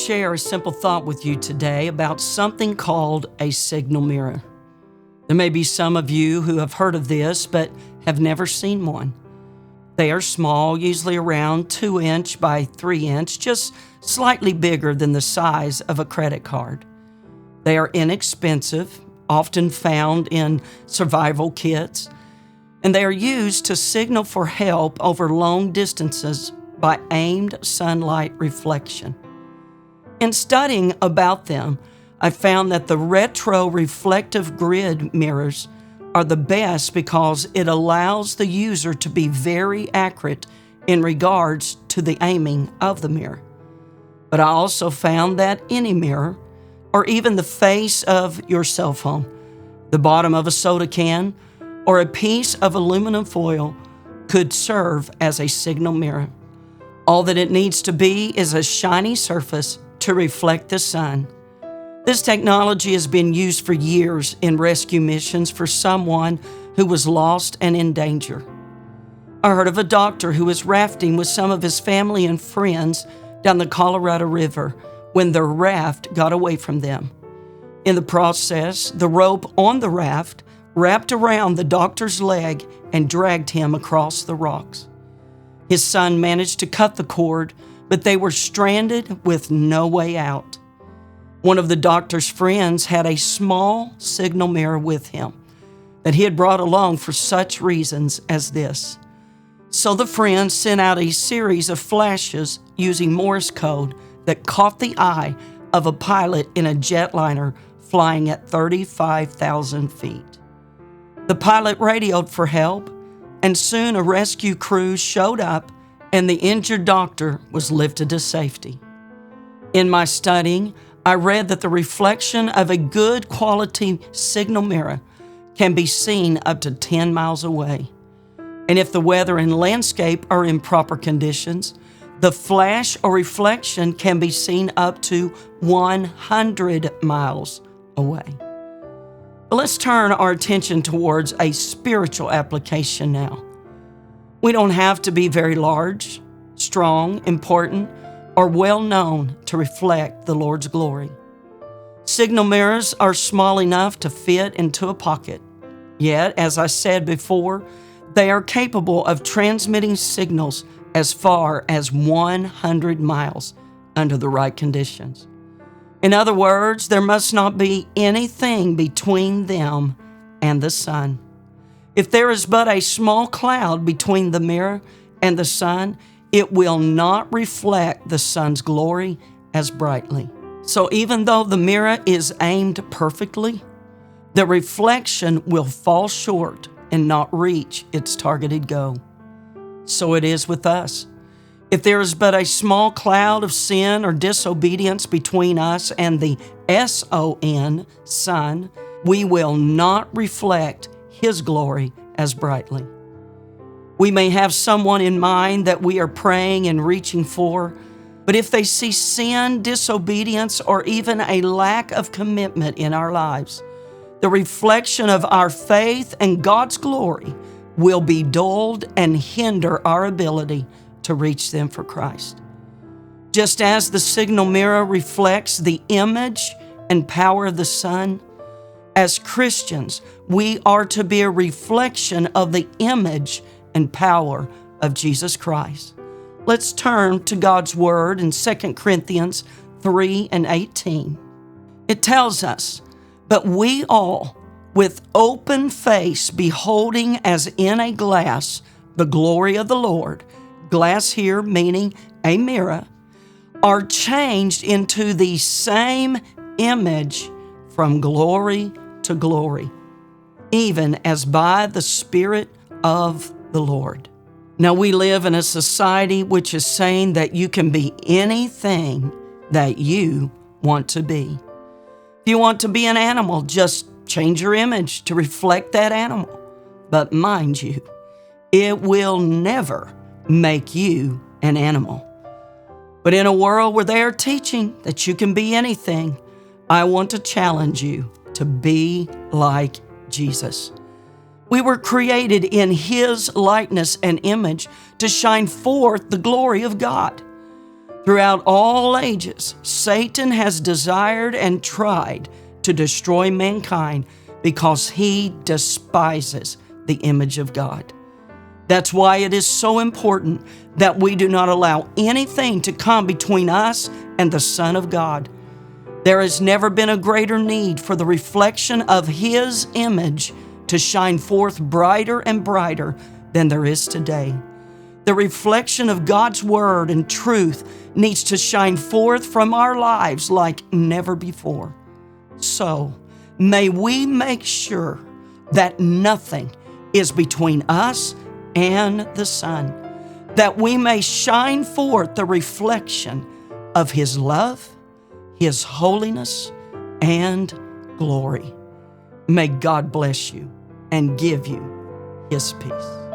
share a simple thought with you today about something called a signal mirror. There may be some of you who have heard of this but have never seen one. They are small, usually around 2-inch by 3-inch, just slightly bigger than the size of a credit card. They are inexpensive, often found in survival kits, and they are used to signal for help over long distances by aimed sunlight reflection. In studying about them, I found that the retro reflective grid mirrors are the best because it allows the user to be very accurate in regards to the aiming of the mirror. But I also found that any mirror, or even the face of your cell phone, the bottom of a soda can, or a piece of aluminum foil could serve as a signal mirror. All that it needs to be is a shiny surface to reflect the sun. This technology has been used for years in rescue missions for someone who was lost and in danger. I heard of a doctor who was rafting with some of his family and friends down the Colorado River when their raft got away from them. In the process, the rope on the raft wrapped around the doctor's leg and dragged him across the rocks. His son managed to cut the cord, but they were stranded with no way out. One of the doctor's friends had a small signal mirror with him that he had brought along for such reasons as this. So the friend sent out a series of flashes using Morse code that caught the eye of a pilot in a jetliner flying at 35,000 feet. The pilot radioed for help, and soon a rescue crew showed up and the injured doctor was lifted to safety. In my studying, I read that the reflection of a good quality signal mirror can be seen up to 10 miles away. And if the weather and landscape are in proper conditions, the flash or reflection can be seen up to 100 miles away. But let's turn our attention towards a spiritual application now. We don't have to be very large, strong, important, or well known to reflect the Lord's glory. Signal mirrors are small enough to fit into a pocket. Yet, as I said before, they are capable of transmitting signals as far as 100 miles under the right conditions. In other words, there must not be anything between them and the sun. If there is but a small cloud between the mirror and the sun, it will not reflect the sun's glory as brightly. So even though the mirror is aimed perfectly, the reflection will fall short and not reach its targeted goal. So it is with us. If there is but a small cloud of sin or disobedience between us and the S-O-N, sun, we will not reflect His glory as brightly. We may have someone in mind that we are praying and reaching for, but if they see sin, disobedience, or even a lack of commitment in our lives, the reflection of our faith and God's glory will be dulled and hinder our ability to reach them for Christ. Just as the signal mirror reflects the image and power of the sun, as Christians, we are to be a reflection of the image and power of Jesus Christ. Let's turn to God's Word in 2 Corinthians 3:18. It tells us, "But we all, with open face, beholding as in a glass the glory of the Lord," glass here meaning a mirror, "are changed into the same image from glory to glory, even as by the Spirit of the Lord." Now we live in a society which is saying that you can be anything that you want to be. If you want to be an animal, just change your image to reflect that animal. But mind you, it will never make you an animal. But in a world where they are teaching that you can be anything, I want to challenge you to be like Jesus. We were created in His likeness and image to shine forth the glory of God. Throughout all ages, Satan has desired and tried to destroy mankind because he despises the image of God. That's why it is so important that we do not allow anything to come between us and the Son of God. There has never been a greater need for the reflection of His image to shine forth brighter and brighter than there is today. The reflection of God's Word and truth needs to shine forth from our lives like never before. So, may we make sure that nothing is between us and the Son, that we may shine forth the reflection of His love, His holiness, and glory. May God bless you and give you His peace.